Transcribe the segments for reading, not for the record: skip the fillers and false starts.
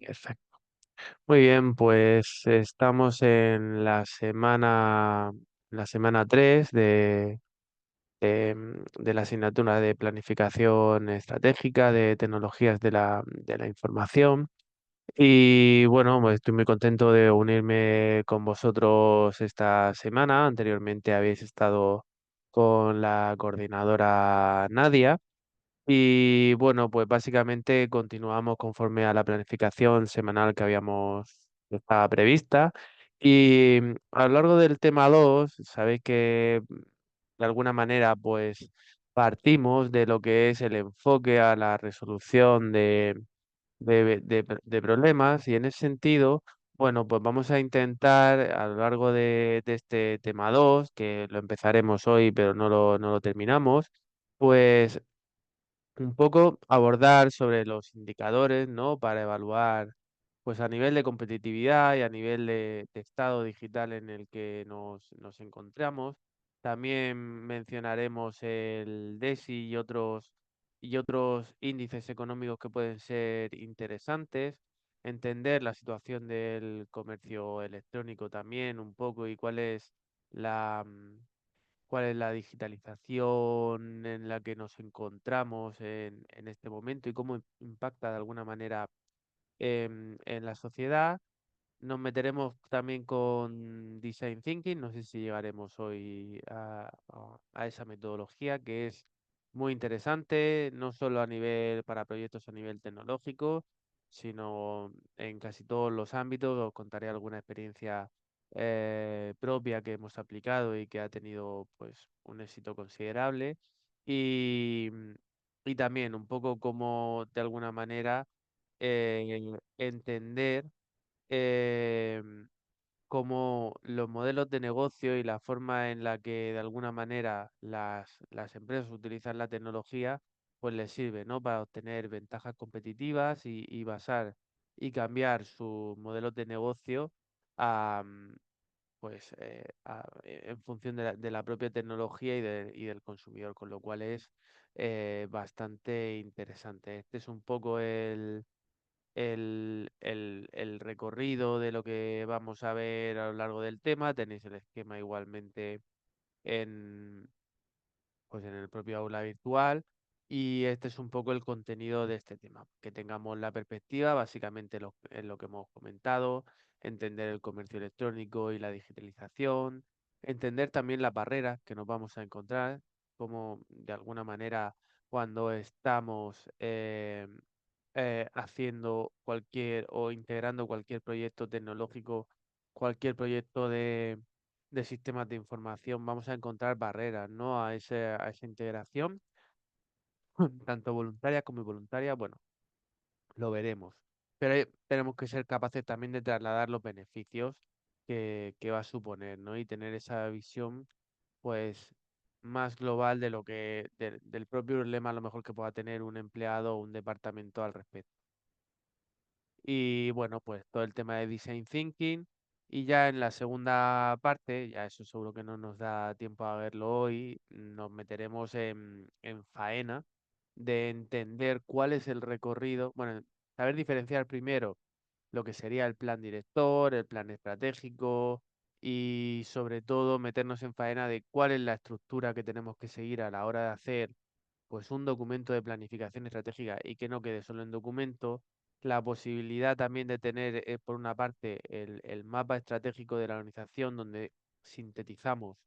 Exacto. Muy bien, pues estamos en la semana 3 de la asignatura de planificación estratégica de tecnologías de la información. Y bueno, pues estoy muy contento de unirme con vosotros esta semana. Anteriormente habéis estado con la coordinadora Nadia. Y bueno, pues básicamente continuamos conforme a la planificación semanal que estaba prevista. Y a lo largo del tema 2 sabéis que de alguna manera pues partimos de lo que es el enfoque a la resolución de problemas y en ese sentido, bueno, pues vamos a intentar a lo largo de este tema 2 que lo empezaremos hoy pero no lo terminamos, pues un poco abordar sobre los indicadores, ¿no? Para evaluar, pues a nivel de competitividad y a nivel de estado digital en el que nos encontramos. También mencionaremos el DESI y otros índices económicos que pueden ser interesantes. Entender la situación del comercio electrónico también un poco y cuál es la digitalización en la que nos encontramos en este momento y cómo impacta de alguna manera en la sociedad. Nos meteremos también con Design Thinking, no sé si llegaremos hoy a esa metodología que es muy interesante, no solo para proyectos a nivel tecnológico, sino en casi todos los ámbitos. Os contaré alguna experiencia propia que hemos aplicado y que ha tenido pues un éxito considerable. Y, y también un poco como de alguna manera entender em, cómo los modelos de negocio y la forma en la que de alguna manera las empresas utilizan la tecnología, pues les sirve, ¿no? Para obtener ventajas competitivas y basar y cambiar sus modelos de negocio a, pues, en función de la propia tecnología y del consumidor, con lo cual es bastante interesante. Este es un poco el recorrido de lo que vamos a ver a lo largo del tema. Tenéis el esquema igualmente en, pues en el propio aula virtual. Y este es un poco el contenido de este tema. Que tengamos la perspectiva, básicamente en lo que hemos comentado, entender el comercio electrónico y la digitalización, entender también las barreras que nos vamos a encontrar, como de alguna manera cuando estamos haciendo cualquier o integrando cualquier proyecto tecnológico, cualquier proyecto de sistemas de información, vamos a encontrar barreras, ¿no? A esa integración, tanto voluntaria como involuntaria, bueno, lo veremos. Pero tenemos que ser capaces también de trasladar los beneficios que va a suponer, ¿no? Y tener esa visión, pues, más global del propio problema a lo mejor que pueda tener un empleado o un departamento al respecto. Y bueno, pues todo el tema de design thinking. Y ya en la segunda parte, ya eso seguro que no nos da tiempo a verlo hoy, nos meteremos en faena de entender cuál es el recorrido. Bueno, saber diferenciar primero lo que sería el plan director, el plan estratégico y sobre todo meternos en faena de cuál es la estructura que tenemos que seguir a la hora de hacer pues un documento de planificación estratégica y que no quede solo en documento, la posibilidad también de tener, por una parte, el mapa estratégico de la organización donde sintetizamos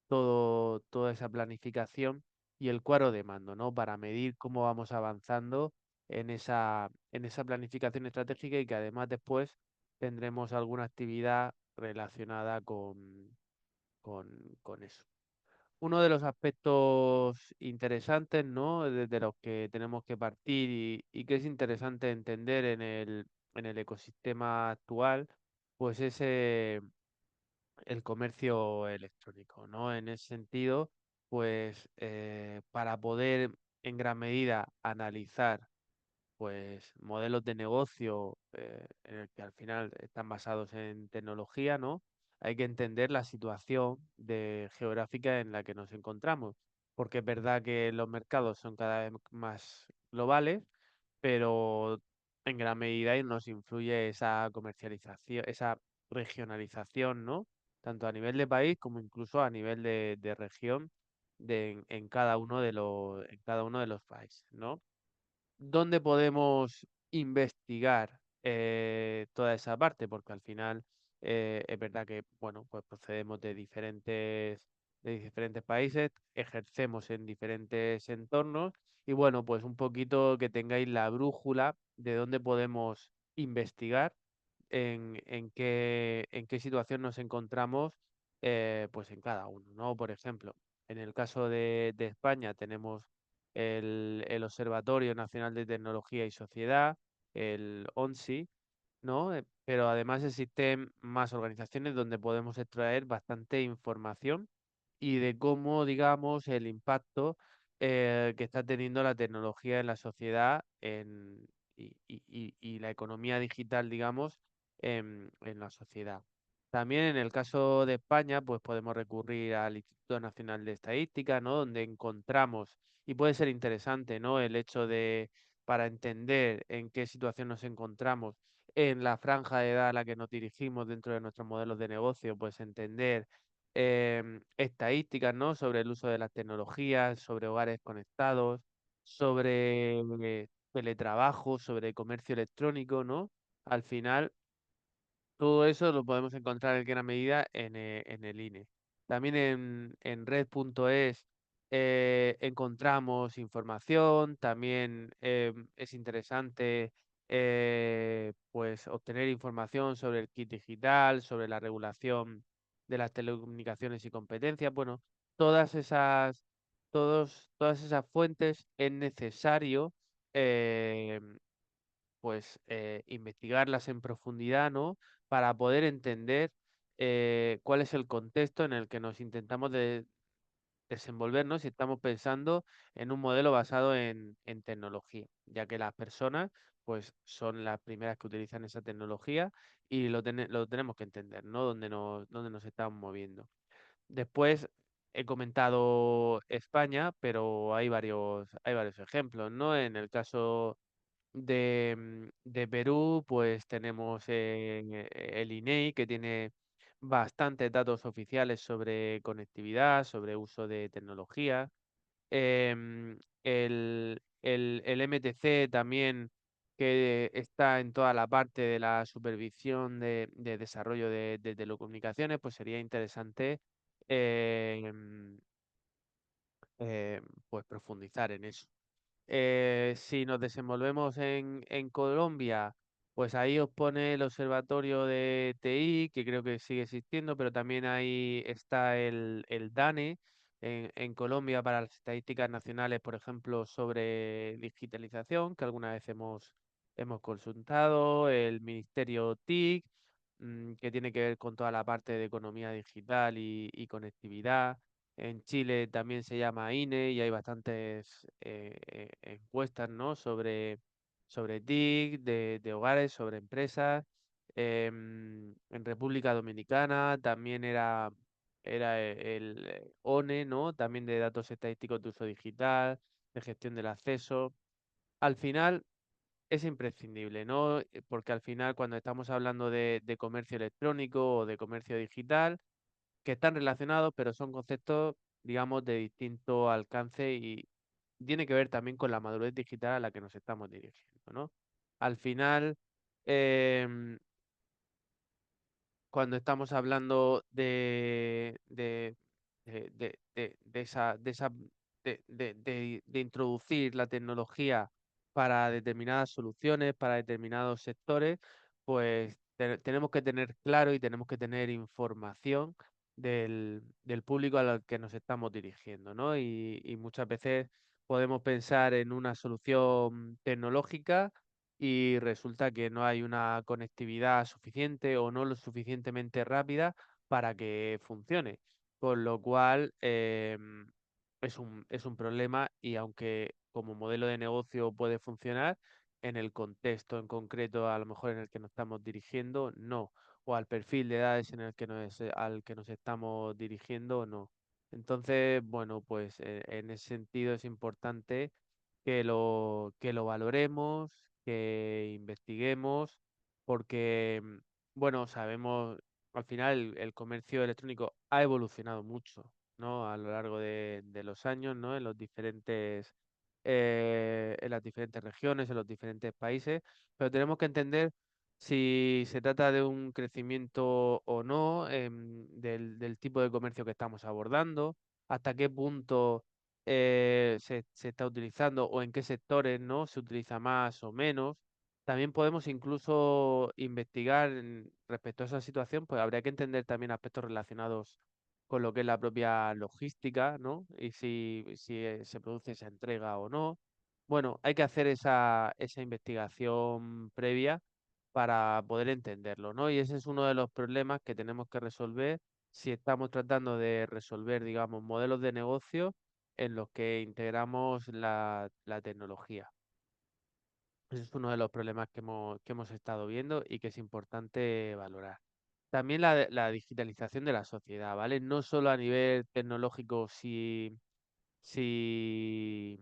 toda esa planificación y el cuadro de mando, ¿no? Para medir cómo vamos avanzando en esa planificación estratégica y que además después tendremos alguna actividad relacionada con eso. Uno de los aspectos interesantes, ¿no? De los que tenemos que partir y que es interesante entender en el ecosistema actual, pues es el comercio electrónico, ¿no? En ese sentido, pues para poder en gran medida analizar pues modelos de negocio en el que al final están basados en tecnología, ¿no? Hay que entender la situación geográfica en la que nos encontramos, porque es verdad que los mercados son cada vez más globales, pero en gran medida y nos influye esa comercialización, esa regionalización, ¿no? Tanto a nivel de país como incluso a nivel de región en cada uno en cada uno de los países, ¿no? ¿Dónde podemos investigar toda esa parte? Porque al final es verdad que, bueno, pues procedemos de diferentes países, ejercemos en diferentes entornos y bueno, pues un poquito que tengáis la brújula de dónde podemos investigar en qué situación nos encontramos, pues en cada uno, ¿no? Por ejemplo, en el caso de España tenemos el Observatorio Nacional de Tecnología y Sociedad, el ONSI, ¿no? Pero además existen más organizaciones donde podemos extraer bastante información y de cómo, digamos, el impacto que está teniendo la tecnología en la sociedad y la economía digital, digamos, en la sociedad. También en el caso de España, pues podemos recurrir al Instituto Nacional de Estadística, ¿no? Donde encontramos, y puede ser interesante, ¿no? El hecho de, para entender en qué situación nos encontramos en la franja de edad a la que nos dirigimos dentro de nuestros modelos de negocio, pues entender estadísticas, ¿no? Sobre el uso de las tecnologías, sobre hogares conectados, sobre teletrabajo, sobre comercio electrónico, ¿no? Al final todo eso lo podemos encontrar en gran medida en el INE. También en red.es encontramos información, también es interesante pues obtener información sobre el kit digital, sobre la regulación de las telecomunicaciones y competencias. Bueno, todas esas, todas esas fuentes es necesario eh, pues investigarlas en profundidad, ¿no? Para poder entender cuál es el contexto en el que nos intentamos desenvolvernos si estamos pensando en un modelo basado en tecnología, ya que las personas pues son las primeras que utilizan esa tecnología y lo tenemos que entender, ¿no? Dónde nos estamos moviendo. Después he comentado España, pero hay varios ejemplos, ¿no? En el caso de Perú, pues tenemos el INEI, que tiene bastantes datos oficiales sobre conectividad, sobre uso de tecnología. El MTC también, que está en toda la parte de la supervisión de desarrollo de telecomunicaciones, pues sería interesante em, pues profundizar en eso. Si nos desenvolvemos en Colombia, pues ahí os pone el Observatorio de TI, que creo que sigue existiendo, pero también ahí está el DANE en Colombia para las estadísticas nacionales, por ejemplo, sobre digitalización, que alguna vez hemos consultado, el Ministerio TIC, que tiene que ver con toda la parte de economía digital y conectividad. En Chile también se llama INE y hay bastantes encuestas, ¿no? Sobre TIC, de hogares, sobre empresas. En República Dominicana también era el ONE, ¿no? También de datos estadísticos de uso digital, de gestión del acceso. Al final es imprescindible, ¿no? Porque al final cuando estamos hablando de comercio electrónico o de comercio digital, que están relacionados, pero son conceptos, digamos, de distinto alcance y tiene que ver también con la madurez digital a la que nos estamos dirigiendo, ¿no? Al final, em, cuando estamos hablando de introducir la tecnología para determinadas soluciones, para determinados sectores, pues tenemos que tener claro y tenemos que tener información del público al que nos estamos dirigiendo, ¿no? Y muchas veces podemos pensar en una solución tecnológica y resulta que no hay una conectividad suficiente o no lo suficientemente rápida para que funcione. Con lo cual es un problema y aunque como modelo de negocio puede funcionar, en el contexto en concreto, a lo mejor en el que nos estamos dirigiendo, no. O al perfil de edades en el que al que nos estamos dirigiendo, no. Entonces, bueno, pues en ese sentido es importante que lo valoremos, que investiguemos, porque, bueno, sabemos, al final el comercio electrónico ha evolucionado mucho, ¿no? A lo largo de los años, ¿no? En las diferentes regiones, en los diferentes países, pero tenemos que entender si se trata de un crecimiento o no, del tipo de comercio que estamos abordando, hasta qué punto se está utilizando o en qué sectores no se utiliza más o menos. También podemos incluso investigar respecto a esa situación, pues habría que entender también aspectos relacionados con lo que es la propia logística, ¿no? Y si se produce esa entrega o no. Bueno, hay que hacer esa investigación previa para poder entenderlo, ¿no? Y ese es uno de los problemas que tenemos que resolver si estamos tratando de resolver, digamos, modelos de negocio en los que integramos la tecnología. Ese es uno de los problemas que hemos estado viendo y que es importante valorar. También la digitalización de la sociedad, ¿vale? No solo a nivel tecnológico, si, si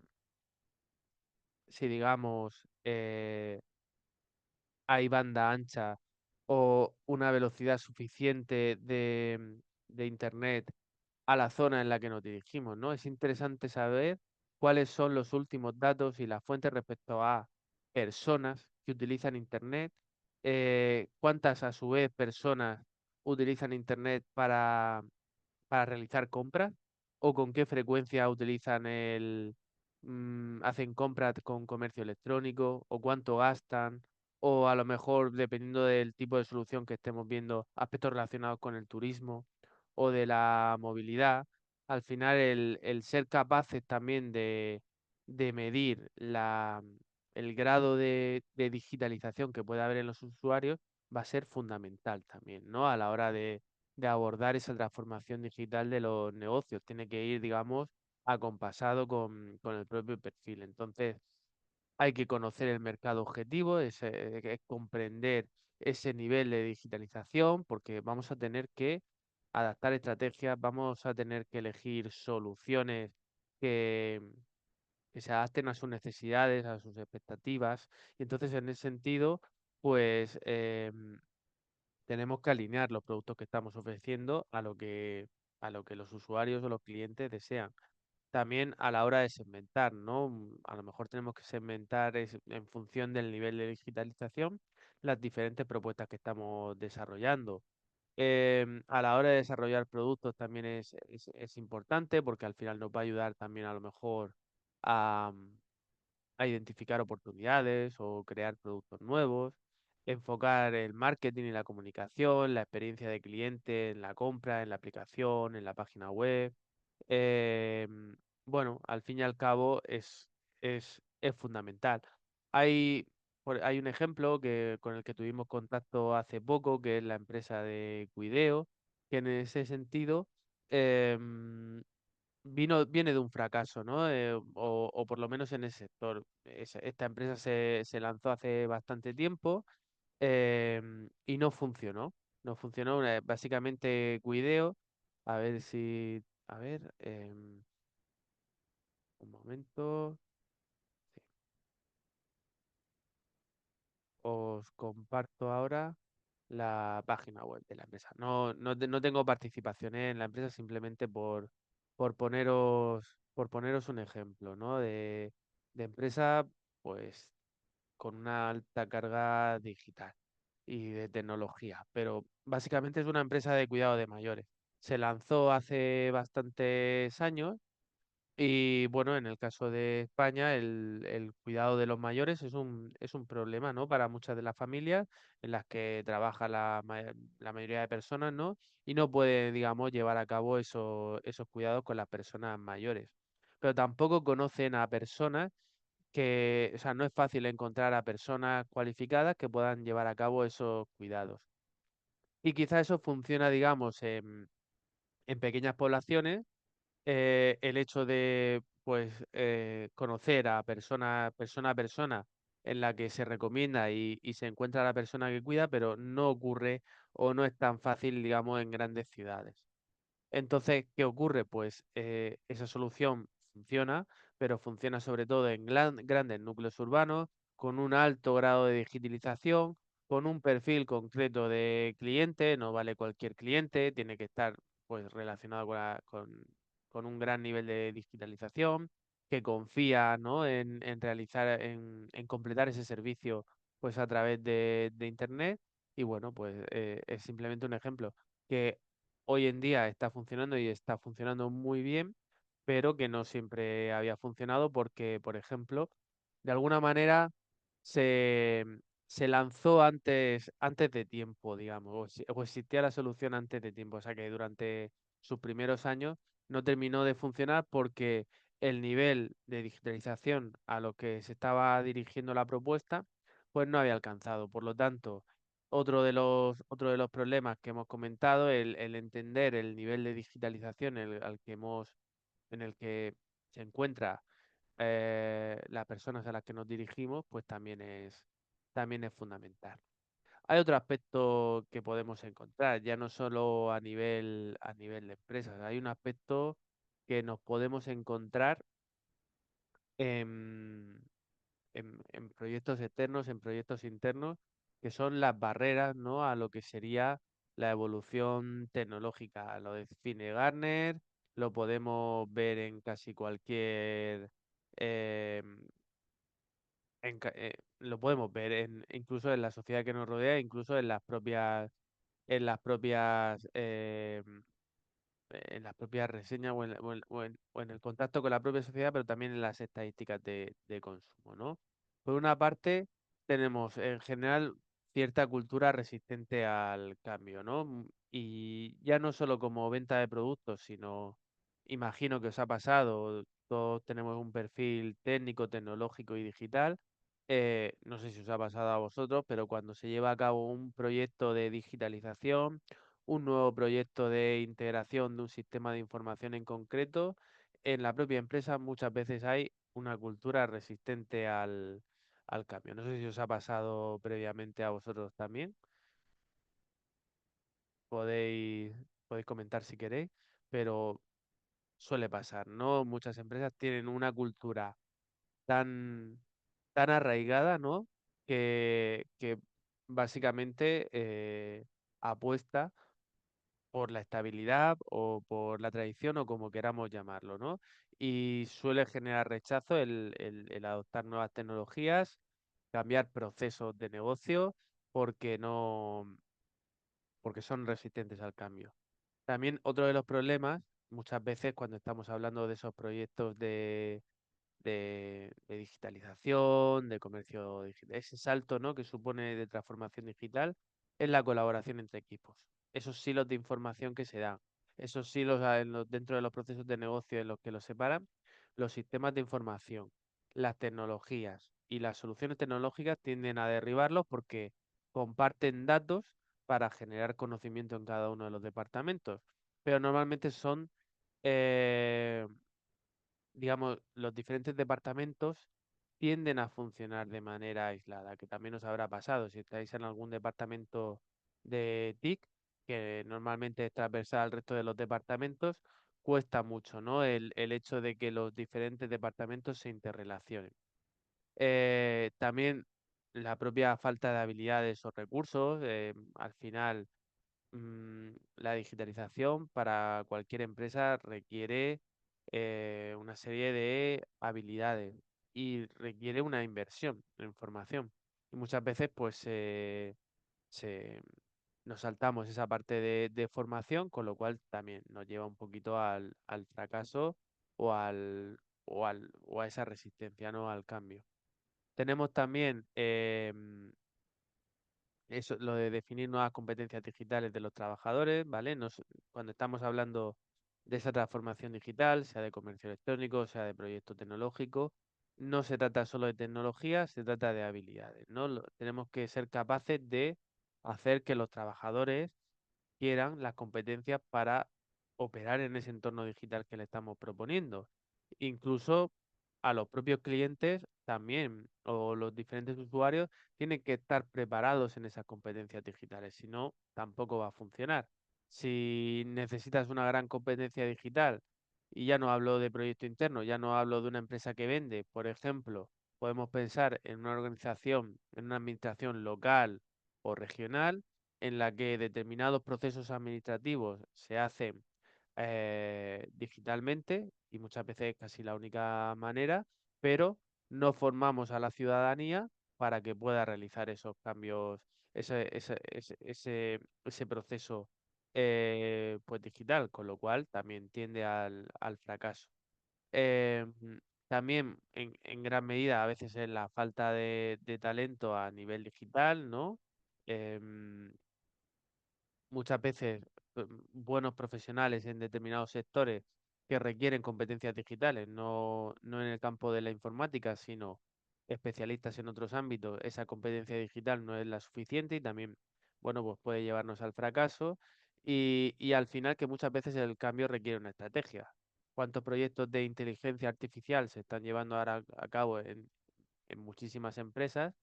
digamos, hay banda ancha o una velocidad suficiente de Internet a la zona en la que nos dirigimos, ¿no? Es interesante saber cuáles son los últimos datos y las fuentes respecto a personas que utilizan Internet, cuántas a su vez personas utilizan Internet para realizar compras o con qué frecuencia utilizan hacen compras con comercio electrónico o cuánto gastan o a lo mejor dependiendo del tipo de solución que estemos viendo, aspectos relacionados con el turismo o de la movilidad. Al final el ser capaces también de medir el grado de digitalización que puede haber en los usuarios va a ser fundamental también, ¿no? A la hora de abordar esa transformación digital de los negocios. Tiene que ir, digamos, acompasado con el propio perfil. Entonces, hay que conocer el mercado objetivo, es comprender ese nivel de digitalización, porque vamos a tener que adaptar estrategias, vamos a tener que elegir soluciones que, que se adapten a sus necesidades, a sus expectativas. Y entonces, en ese sentido, pues tenemos que alinear los productos que estamos ofreciendo a lo que los usuarios o los clientes desean. También a la hora de segmentar, ¿no? A lo mejor tenemos que segmentar en función del nivel de digitalización las diferentes propuestas que estamos desarrollando. A la hora de desarrollar productos también es importante porque al final nos va a ayudar también a lo mejor a, a identificar oportunidades o crear productos nuevos, enfocar el marketing y la comunicación, la experiencia de cliente en la compra, en la aplicación, en la página web. Em, bueno, al fin y al cabo es fundamental. Hay, hay un ejemplo con el que tuvimos contacto hace poco, que es la empresa de Cuideo, que en ese sentido em, viene de un fracaso, ¿no? O por lo menos en ese sector. Esta empresa se lanzó hace bastante tiempo y no funcionó. No funcionó. Básicamente Cuideo, a ver si... A ver, un momento. Sí, os comparto ahora la página web de la empresa. No tengo participación en la empresa simplemente por poneros un ejemplo, ¿no? De empresa, pues con una alta carga digital y de tecnología, pero básicamente es una empresa de cuidado de mayores. Se lanzó hace bastantes años y bueno, en el caso de España, el cuidado de los mayores es un problema, ¿no? Para muchas de las familias en las que trabaja la mayoría de personas, ¿no? Y no puede, digamos, llevar a cabo esos cuidados con las personas mayores. Pero tampoco conocen a personas o sea, no es fácil encontrar a personas cualificadas que puedan llevar a cabo esos cuidados. Y quizás eso funciona, digamos, en pequeñas poblaciones, el hecho de pues conocer a persona a persona en la que se recomienda y se encuentra la persona que cuida, pero no ocurre o no es tan fácil, digamos, en grandes ciudades. Entonces, ¿qué ocurre? Pues esa solución funciona, pero funciona sobre todo en grandes núcleos urbanos, con un alto grado de digitalización, con un perfil concreto de cliente, no vale cualquier cliente, tiene que estar pues relacionado con un gran nivel de digitalización, que confía, ¿no? en realizar, en completar ese servicio pues a través de Internet. Y bueno, pues es simplemente un ejemplo que hoy en día está funcionando y está funcionando muy bien, pero que no siempre había funcionado porque, por ejemplo, de alguna manera se, se lanzó antes de tiempo, digamos, o existía la solución antes de tiempo. O sea que durante sus primeros años no terminó de funcionar porque el nivel de digitalización a lo que se estaba dirigiendo la propuesta, pues no había alcanzado. Por lo tanto, otro de los problemas que hemos comentado, el entender el nivel de digitalización en el que se encuentra las personas a las que nos dirigimos, pues también es fundamental. Hay otro aspecto que podemos encontrar, ya no solo a nivel de empresas, hay un aspecto que nos podemos encontrar en, en proyectos externos, en proyectos internos, que son las barreras, ¿no? A lo que sería la evolución tecnológica. Lo define Gartner, lo podemos ver en casi cualquier eh, lo podemos ver incluso en la sociedad que nos rodea, incluso en las propias, en las propias reseñas o en el contacto con la propia sociedad, pero también en las estadísticas de consumo, ¿no? Por una parte, tenemos en general cierta cultura resistente al cambio, ¿no? Y ya no solo como venta de productos, sino, imagino que os ha pasado, todos tenemos un perfil técnico, tecnológico y digital. No sé si os ha pasado a vosotros, pero cuando se lleva a cabo un proyecto de digitalización, un nuevo proyecto de integración de un sistema de información en concreto, en la propia empresa muchas veces hay una cultura resistente al cambio. No sé si os ha pasado previamente a vosotros también. Podéis, podéis comentar si queréis, pero suele pasar, ¿no? Muchas empresas tienen una cultura tan, tan arraigada, ¿no? Que básicamente apuesta por la estabilidad o por la tradición o como queramos llamarlo, ¿no? Y suele generar rechazo el adoptar nuevas tecnologías, cambiar procesos de negocio porque porque son resistentes al cambio. También otro de los problemas, muchas veces cuando estamos hablando de esos proyectos de digitalización, de comercio digital, ese salto, ¿no? que supone de transformación digital, es la colaboración entre equipos. Esos silos de información que se dan, esos silos dentro de los procesos de negocio en los que los separan, los sistemas de información, las tecnologías y las soluciones tecnológicas tienden a derribarlos porque comparten datos para generar conocimiento en cada uno de los departamentos, pero normalmente son eh, digamos, los diferentes departamentos tienden a funcionar de manera aislada, que también os habrá pasado. Si estáis en algún departamento de TIC, que normalmente es transversal al resto de los departamentos, cuesta mucho, ¿no? El hecho de que los diferentes departamentos se interrelacionen. También la propia falta de habilidades o recursos, al final la digitalización para cualquier empresa requiere una serie de habilidades y requiere una inversión en formación. Y muchas veces pues se- nos saltamos esa parte de formación, con lo cual también nos lleva un poquito al fracaso o o a esa resistencia, ¿no? al cambio. Tenemos también eso, lo de definir nuevas competencias digitales de los trabajadores, ¿vale? Cuando estamos hablando de esa transformación digital, sea de comercio electrónico, sea de proyecto tecnológico, no se trata solo de tecnología, se trata de habilidades, ¿no? Tenemos que ser capaces de hacer que los trabajadores quieran las competencias para operar en ese entorno digital que le estamos proponiendo. Incluso a los propios clientes también, o los diferentes usuarios, tienen que estar preparados en esas competencias digitales, si no, tampoco va a funcionar. Si necesitas una gran competencia digital, y ya no hablo de proyecto interno, ya no hablo de una empresa que vende, por ejemplo, podemos pensar en una organización, en una administración local o regional, en la que determinados procesos administrativos se hacen digitalmente y muchas veces es casi la única manera, pero no formamos a la ciudadanía para que pueda realizar esos cambios, ese proceso pues digital, con lo cual también tiende al fracaso. Eh, También en gran medida a veces es la falta de talento a nivel digital, ¿no? Em, Muchas veces buenos profesionales en determinados sectores que requieren competencias digitales, no en el campo de la informática, sino especialistas en otros ámbitos, esa competencia digital no es la suficiente y también, bueno, pues puede llevarnos al fracaso y al final que muchas veces el cambio requiere una estrategia. ¿Cuántos proyectos de inteligencia artificial se están llevando ahora a cabo en muchísimas empresas?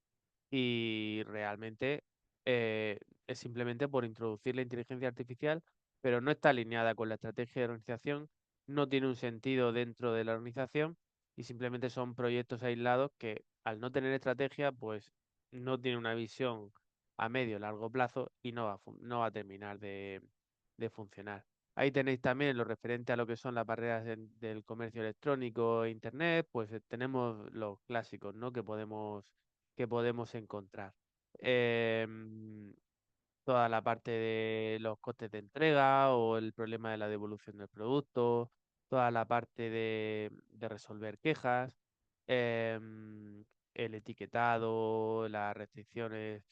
Y realmente es simplemente por introducir la inteligencia artificial, pero no está alineada con la estrategia de organización, no tiene un sentido dentro de la organización y simplemente son proyectos aislados que al no tener estrategia, pues no tiene una visión a medio o largo plazo y no va a terminar de funcionar. Ahí tenéis también lo referente a lo que son las barreras del comercio electrónico e internet, pues tenemos los clásicos, ¿no? Que podemos encontrar. Em, Toda la parte de los costes de entrega o el problema de la devolución del producto, toda la parte de resolver quejas, em, el etiquetado, las restricciones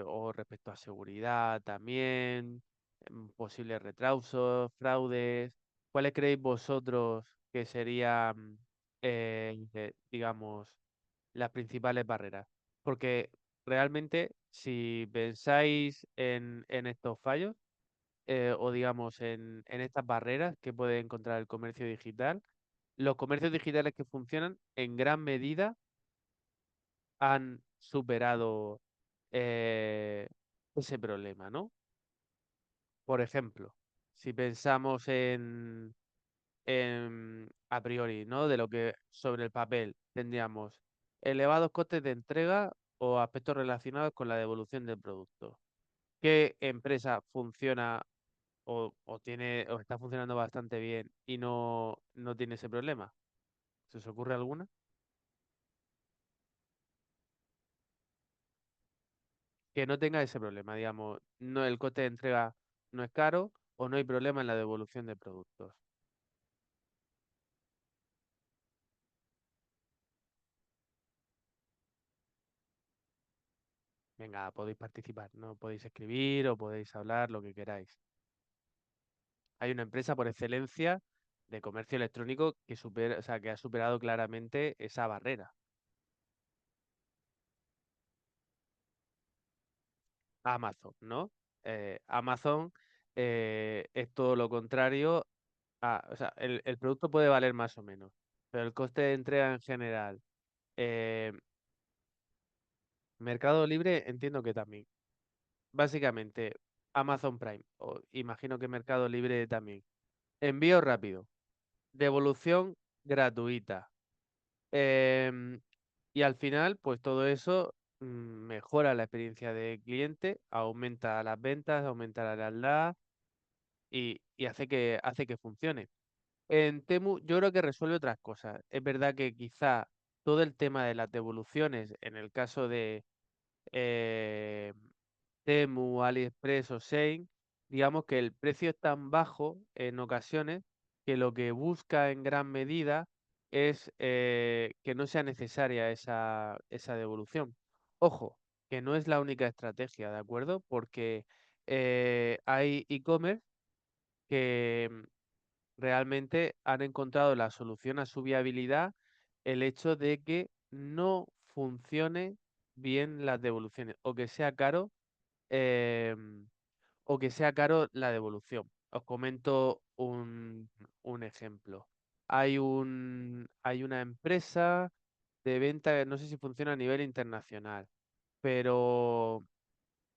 o respecto a seguridad también, posibles retrasos, fraudes. ¿Cuáles creéis vosotros que serían, digamos, las principales barreras? Porque realmente, si pensáis en estos fallos, o digamos en estas barreras que puede encontrar el comercio digital, los comercios digitales que funcionan en gran medida han superado eh, ese problema, ¿no? Por ejemplo, si pensamos a priori, ¿no? De lo que sobre el papel tendríamos elevados costes de entrega o aspectos relacionados con la devolución del producto. ¿Qué empresa funciona o está funcionando bastante bien y no tiene ese problema? ¿Se os ocurre alguna? Que no tenga ese problema, digamos, no, el coste de entrega no es caro o no hay problema en la devolución de productos. Venga, podéis participar, no podéis escribir o podéis hablar lo que queráis. Hay una empresa por excelencia de comercio electrónico o sea, que ha superado claramente esa barrera. Amazon, ¿no? Amazon es todo lo contrario o sea, el producto puede valer más o menos, pero el coste de entrega en general, eh, Mercado Libre entiendo que también. Básicamente, Amazon Prime, o imagino que Mercado Libre también. Envío rápido, devolución gratuita. em, y al final, pues todo eso mejora la experiencia del cliente, aumenta las ventas, aumenta la lealtad y hace que funcione. En Temu yo creo que resuelve otras cosas. Es verdad que quizá todo el tema de las devoluciones, en el caso de eh, Temu, AliExpress o Shein, digamos que el precio es tan bajo en ocasiones que lo que busca en gran medida es que no sea necesaria esa devolución. Ojo, que no es la única estrategia, ¿de acuerdo? Porque hay e-commerce que realmente han encontrado la solución a su viabilidad el hecho de que no funcione bien las devoluciones em, o que sea caro la devolución. Os comento un ejemplo. Hay una empresa de venta, no sé si funciona a nivel internacional, pero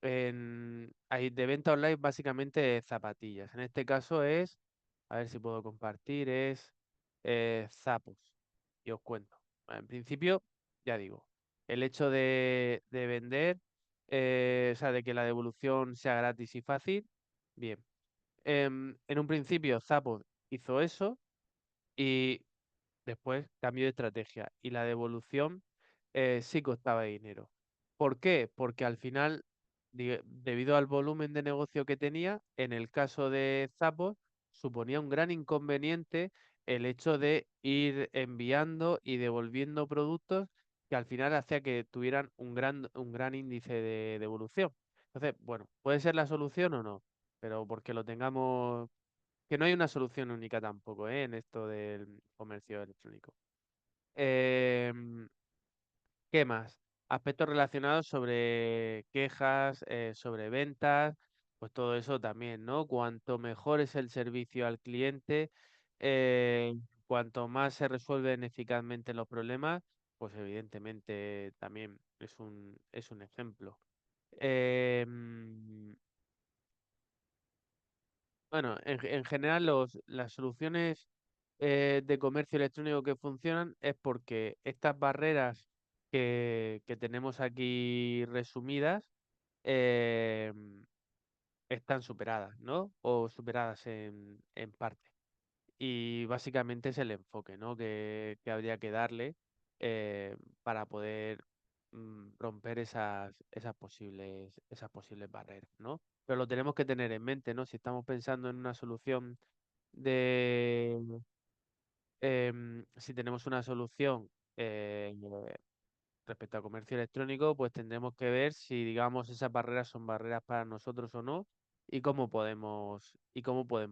hay de venta online básicamente de zapatillas. En este caso a ver si puedo compartir, es Zappos. Y os cuento. En principio, ya digo, el hecho de vender, o sea, de que la devolución sea gratis y fácil, bien. En un principio, Zappos hizo eso y después cambio de estrategia y la devolución sí costaba dinero. ¿Por qué? Porque al final, debido al volumen de negocio que tenía, en el caso de Zappos, suponía un gran inconveniente el hecho de ir enviando y devolviendo productos que al final hacía que tuvieran un gran índice de devolución. Entonces, bueno, puede ser la solución o no, pero porque lo tengamos, que no hay una solución única tampoco, en esto del comercio electrónico. Em, ¿Qué más? Aspectos relacionados sobre quejas, sobre ventas, pues todo eso también, ¿no? Cuanto mejor es el servicio al cliente, eh, cuanto más se resuelven eficazmente los problemas, pues evidentemente también es un ejemplo. Em, bueno, en general las soluciones de comercio electrónico que funcionan es porque estas barreras que tenemos aquí resumidas eh, están superadas, ¿no? O superadas en parte. Y básicamente es el enfoque, ¿no? Que habría que darle para poder romper esas posibles barreras, ¿no? Pero lo tenemos que tener en mente, ¿no? Si estamos pensando en una solución de, si tenemos una solución eh, respecto al comercio electrónico, pues tendremos que ver si, digamos, esas barreras son barreras para nosotros o no y cómo podemos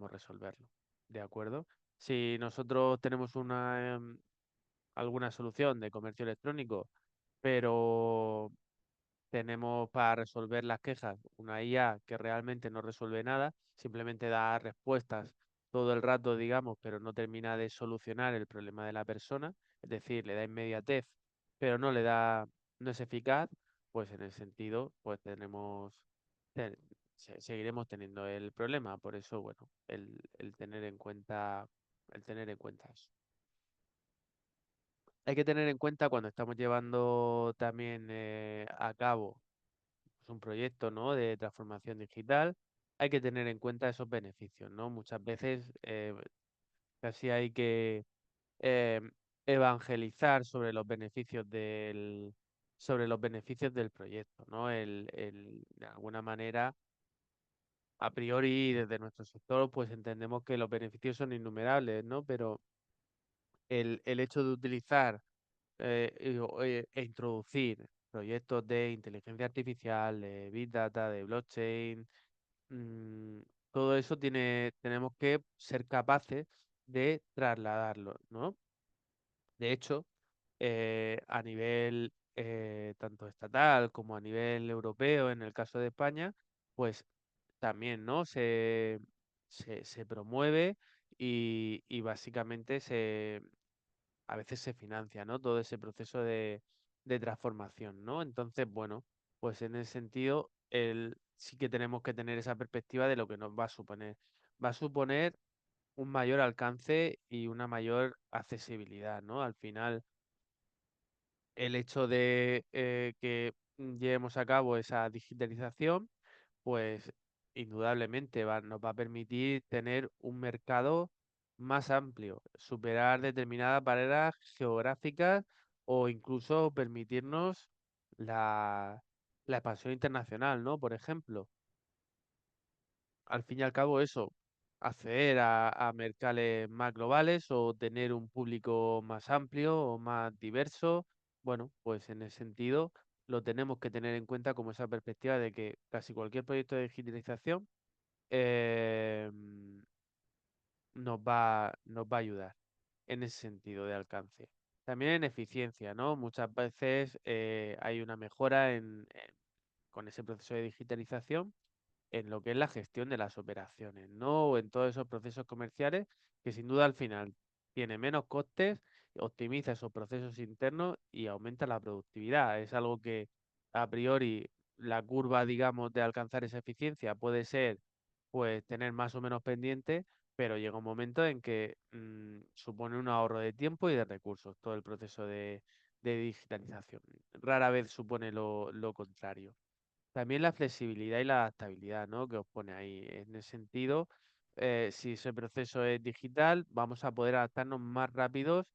resolverlo. ¿De acuerdo? Si nosotros tenemos alguna solución de comercio electrónico, pero tenemos para resolver las quejas una IA que realmente no resuelve nada, simplemente da respuestas todo el rato, digamos, pero no termina de solucionar el problema de la persona, es decir, le da inmediatez, pero no es eficaz, pues en ese sentido, pues te- seguiremos teniendo el problema. Por eso, bueno, el tener en cuenta eso. Hay que tener en cuenta cuando estamos llevando también a cabo pues, un proyecto, ¿no? De transformación digital, hay que tener en cuenta esos beneficios, ¿no? Muchas veces casi hay que eh, evangelizar sobre los beneficios del proyecto, ¿no? De alguna manera, a priori, desde nuestro sector, pues entendemos que los beneficios son innumerables, ¿no? Pero el hecho de utilizar e introducir proyectos de inteligencia artificial, de Big Data, de blockchain, mm, todo eso tenemos que ser capaces de trasladarlo, ¿no? De hecho, a nivel tanto estatal como a nivel europeo, en el caso de España, pues también, ¿no? Se promueve y básicamente a veces se financia, ¿no? Todo ese proceso de transformación, ¿no? Entonces, bueno, pues en ese sentido, sí que tenemos que tener esa perspectiva de lo que nos va a suponer. Va a suponer un mayor alcance y una mayor accesibilidad, ¿no? Al final, el hecho de que llevemos a cabo esa digitalización, pues indudablemente nos va a permitir tener un mercado más amplio, superar determinadas barreras geográficas o incluso permitirnos la, la expansión internacional, ¿no? Por ejemplo, al fin y al cabo eso, acceder a mercados más globales o tener un público más amplio o más diverso, bueno, pues en ese sentido lo tenemos que tener en cuenta como esa perspectiva de que casi cualquier proyecto de digitalización eh, nos va a ayudar en ese sentido de alcance. También en eficiencia, ¿no? Muchas veces hay una mejora con ese proceso de digitalización en lo que es la gestión de las operaciones, ¿no? O en todos esos procesos comerciales que sin duda al final tiene menos costes, optimiza esos procesos internos y aumenta la productividad. Es algo que a priori la curva, digamos, de alcanzar esa eficiencia puede ser, pues, tener más o menos pendiente, pero llega un momento en que supone un ahorro de tiempo y de recursos todo el proceso de digitalización. Rara vez supone lo contrario. También la flexibilidad y la adaptabilidad, ¿no? Que os pone ahí. En ese sentido, si ese proceso es digital, vamos a poder adaptarnos más rápidos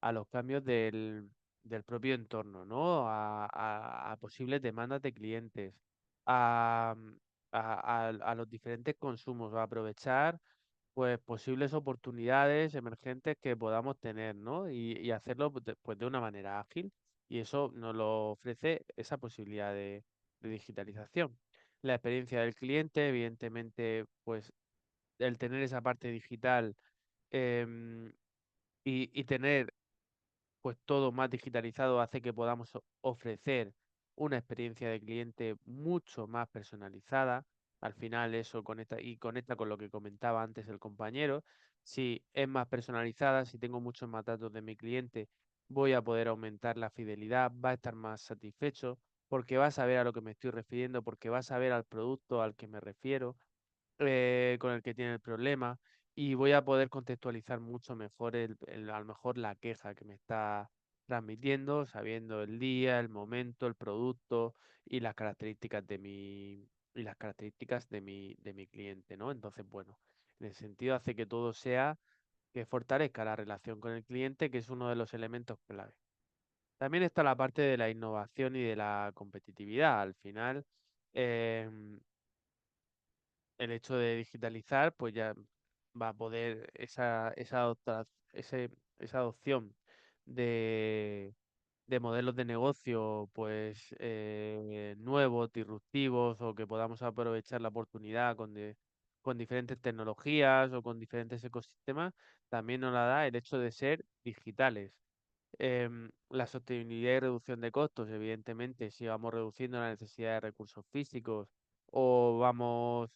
a los cambios del propio entorno, ¿no? A posibles demandas de clientes, a, a los diferentes consumos, a aprovechar pues posibles oportunidades emergentes que podamos tener, ¿no? Y hacerlo pues, de una manera ágil. Y eso nos lo ofrece esa posibilidad de digitalización. La experiencia del cliente, evidentemente, pues el tener esa parte digital em, y tener pues todo más digitalizado hace que podamos ofrecer una experiencia de cliente mucho más personalizada. Al final eso conecta con lo que comentaba antes el compañero. Si es más personalizada, si tengo muchos más datos de mi cliente, voy a poder aumentar la fidelidad, va a estar más satisfecho porque va a saber a lo que me estoy refiriendo, porque va a saber al producto al que me refiero, con el que tiene el problema, y voy a poder contextualizar mucho mejor a lo mejor la queja que me está transmitiendo, sabiendo el día, el momento, el producto y las características de mi cliente, ¿no? Entonces, bueno, en ese sentido hace que todo sea que fortalezca la relación con el cliente, que es uno de los elementos clave. También está la parte de la innovación y de la competitividad. Al final, em, el hecho de digitalizar, pues ya va a poder esa adopción de, de modelos de negocio, pues nuevos, disruptivos, o que podamos aprovechar la oportunidad con diferentes tecnologías o con diferentes ecosistemas, también nos la da el hecho de ser digitales. La sostenibilidad y reducción de costos, evidentemente, si vamos reduciendo la necesidad de recursos físicos o vamos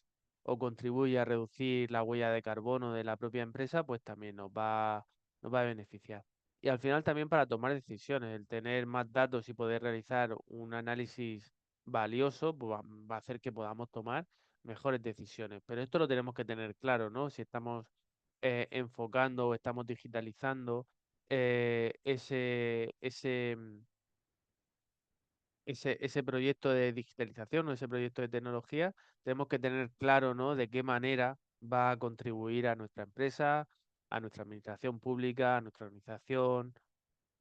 o contribuye a reducir la huella de carbono de la propia empresa, pues también nos va a beneficiar. Y al final también para tomar decisiones, el tener más datos y poder realizar un análisis valioso, pues va a hacer que podamos tomar mejores decisiones. Pero esto lo tenemos que tener claro, ¿no? Si estamos enfocando o estamos digitalizando ese proyecto de digitalización o ese proyecto de tecnología, tenemos que tener claro, ¿no? De qué manera va a contribuir a nuestra empresa, a nuestra administración pública, a nuestra organización,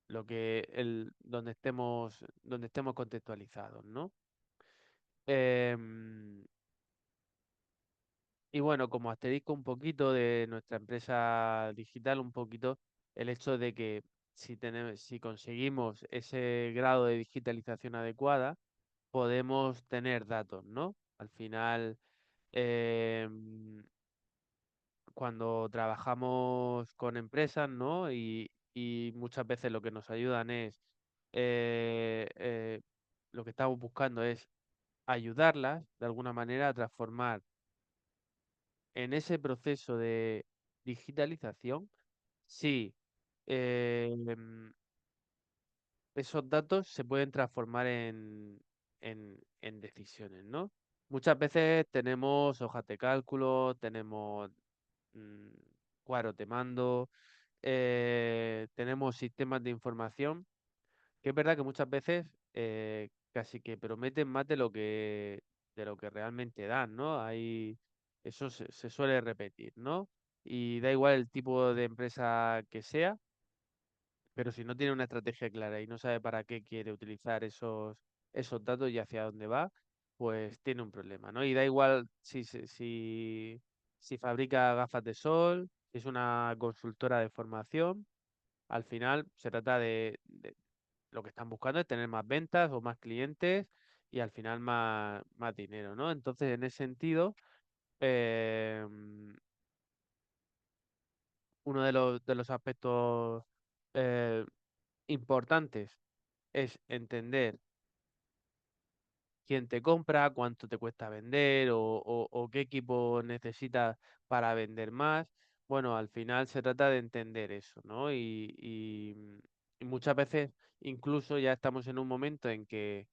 donde estemos contextualizados, ¿no? Em, y bueno, como asterisco un poquito de nuestra empresa digital, un poquito el hecho de que si conseguimos ese grado de digitalización adecuada, podemos tener datos, ¿no? Al final, cuando trabajamos con empresas, ¿no? Y muchas veces lo que nos ayudan es, eh, eh, lo que estamos buscando es ayudarlas de alguna manera a transformar en ese proceso de digitalización, sí, esos datos se pueden transformar en decisiones, ¿no? Muchas veces tenemos hojas de cálculo, tenemos mm, cuadros de mando, tenemos sistemas de información, que es verdad que muchas veces casi que prometen más de lo que realmente dan, ¿no? Eso se suele repetir, ¿no? Y da igual el tipo de empresa que sea, pero si no tiene una estrategia clara y no sabe para qué quiere utilizar esos datos y hacia dónde va, pues tiene un problema, ¿no? Y da igual si fabrica gafas de sol, si es una consultora de formación, al final se trata de lo que están buscando es tener más ventas o más clientes y al final más dinero, ¿no? Entonces, en ese sentido, eh, uno de los aspectos eh, importantes es entender quién te compra, cuánto te cuesta vender o qué equipo necesitas para vender más. Bueno, al final se trata de entender eso, ¿no? Y muchas veces incluso ya estamos en un momento en que,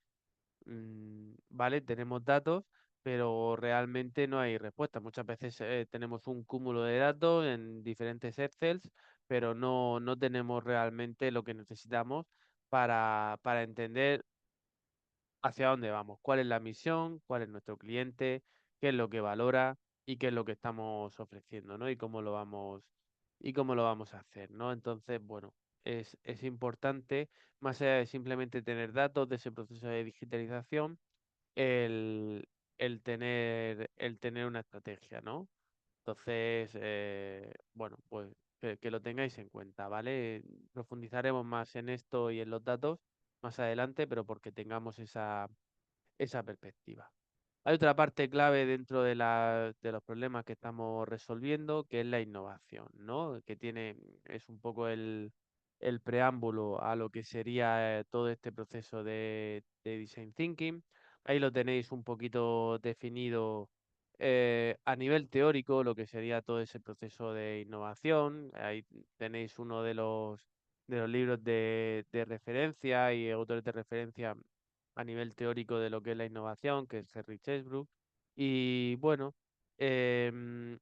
vale, tenemos datos, pero realmente no hay respuesta. Muchas veces tenemos un cúmulo de datos en diferentes Excels, pero no tenemos realmente lo que necesitamos para entender hacia dónde vamos, cuál es la misión, cuál es nuestro cliente, qué es lo que valora y qué es lo que estamos ofreciendo, ¿no? Y cómo lo vamos a hacer, ¿no? Entonces, bueno, es importante, más allá de simplemente tener datos de ese proceso de digitalización, el, el tener una estrategia, ¿no? Entonces, bueno, pues que lo tengáis en cuenta, ¿vale? Profundizaremos más en esto y en los datos más adelante, pero porque tengamos esa perspectiva. Hay otra parte clave dentro de los problemas que estamos resolviendo, que es la innovación, ¿no? Es un poco el preámbulo a lo que sería todo este proceso de design thinking. Ahí lo tenéis un poquito definido a nivel teórico, lo que sería todo ese proceso de innovación. Ahí tenéis uno de los libros de referencia y autores de referencia a nivel teórico de lo que es la innovación, que es Henry Chesbrough. Y bueno, em,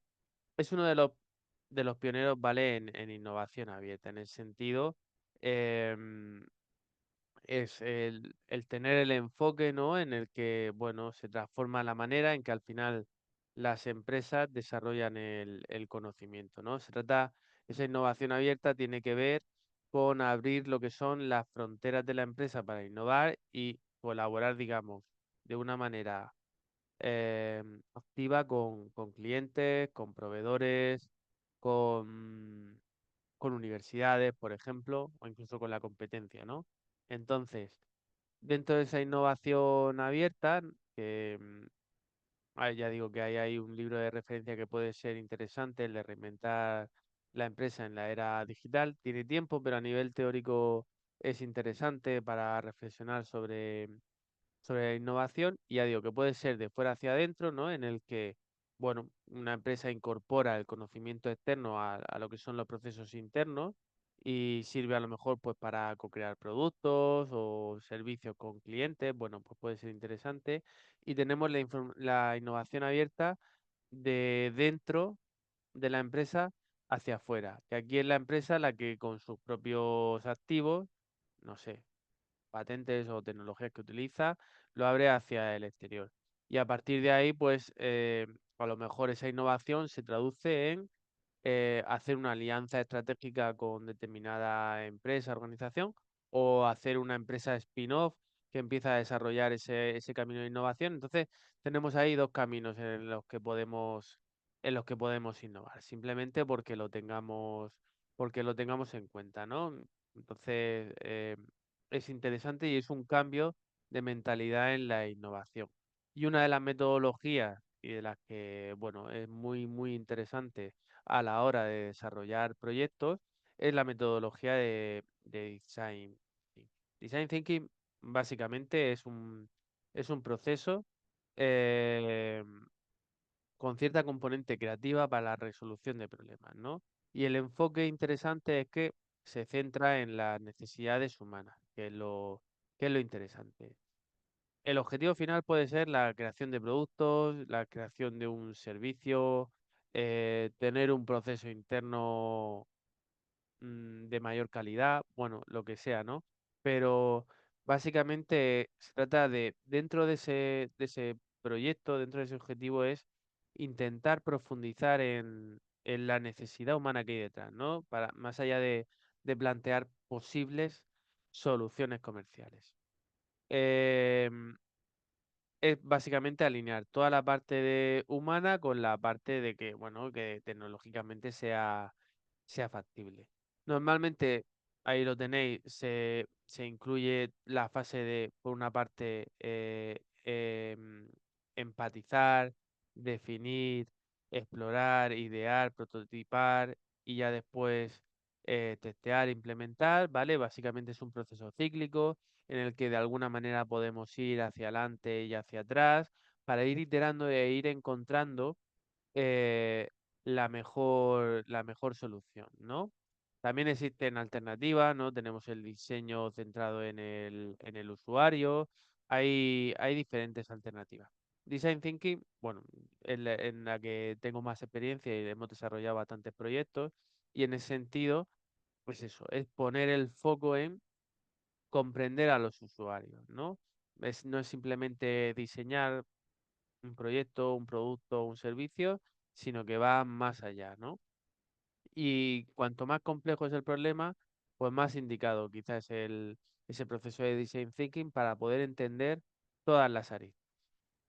es uno de los pioneros, ¿vale? En innovación abierta, en el sentido, em, es el tener el enfoque, ¿no? En el que, bueno, se transforma la manera en que al final las empresas desarrollan el conocimiento, ¿no? Esa innovación abierta tiene que ver con abrir lo que son las fronteras de la empresa para innovar y colaborar, digamos, de una manera activa con clientes, con proveedores, con, con universidades, por ejemplo, o incluso con la competencia, ¿no? Entonces, dentro de esa innovación abierta, que ya digo que hay un libro de referencia que puede ser interesante, el de reinventar la empresa en la era digital. Tiene tiempo, pero a nivel teórico es interesante para reflexionar sobre la innovación. Y ya digo que puede ser de fuera hacia adentro, ¿no? En el que, bueno, una empresa incorpora el conocimiento externo a lo que son los procesos internos y sirve a lo mejor pues para co-crear productos o servicios con clientes, bueno, pues puede ser interesante. Y tenemos la innovación abierta de dentro de la empresa hacia afuera, que aquí es la empresa la que con sus propios activos, no sé, patentes o tecnologías que utiliza, lo abre hacia el exterior. Y a partir de ahí, pues a lo mejor esa innovación se traduce en hacer una alianza estratégica con determinada empresa, organización, o hacer una empresa spin-off que empieza a desarrollar ese camino de innovación. Entonces, tenemos ahí dos caminos en los que podemos innovar, simplemente porque lo tengamos en cuenta, ¿no? Entonces, es interesante y es un cambio de mentalidad en la innovación. Y una de las metodologías y de las que, bueno, es muy interesante a la hora de desarrollar proyectos es la metodología de Design Thinking. Design Thinking básicamente es un proceso eh, con cierta componente creativa para la resolución de problemas, ¿no? Y el enfoque interesante es que se centra en las necesidades humanas, que es lo interesante. El objetivo final puede ser la creación de productos, la creación de un servicio, tener un proceso interno de mayor calidad, bueno, lo que sea, ¿no? Pero básicamente se trata dentro de ese proyecto, dentro de ese objetivo, es intentar profundizar en la necesidad humana que hay detrás, ¿no? Para, más allá de plantear posibles soluciones comerciales. Em, es básicamente alinear toda la parte humana con la parte de que, bueno, que tecnológicamente sea factible. Normalmente, ahí lo tenéis, se incluye la fase de, por una parte, empatizar, definir, explorar, idear, prototipar y ya después testear, implementar, ¿vale? Básicamente es un proceso cíclico en el que de alguna manera podemos ir hacia adelante y hacia atrás para ir iterando e ir encontrando eh, la mejor solución, ¿no? También existen alternativas, ¿no? Tenemos el diseño centrado en el usuario, hay diferentes alternativas. Design Thinking, bueno, en la que tengo más experiencia y hemos desarrollado bastantes proyectos, y en ese sentido, pues eso, es poner el foco en comprender a los usuarios, ¿no? No es simplemente diseñar un proyecto, un producto, un servicio, sino que va más allá, ¿no? Y cuanto más complejo es el problema, pues más indicado quizás es ese proceso de design thinking para poder entender todas las áreas.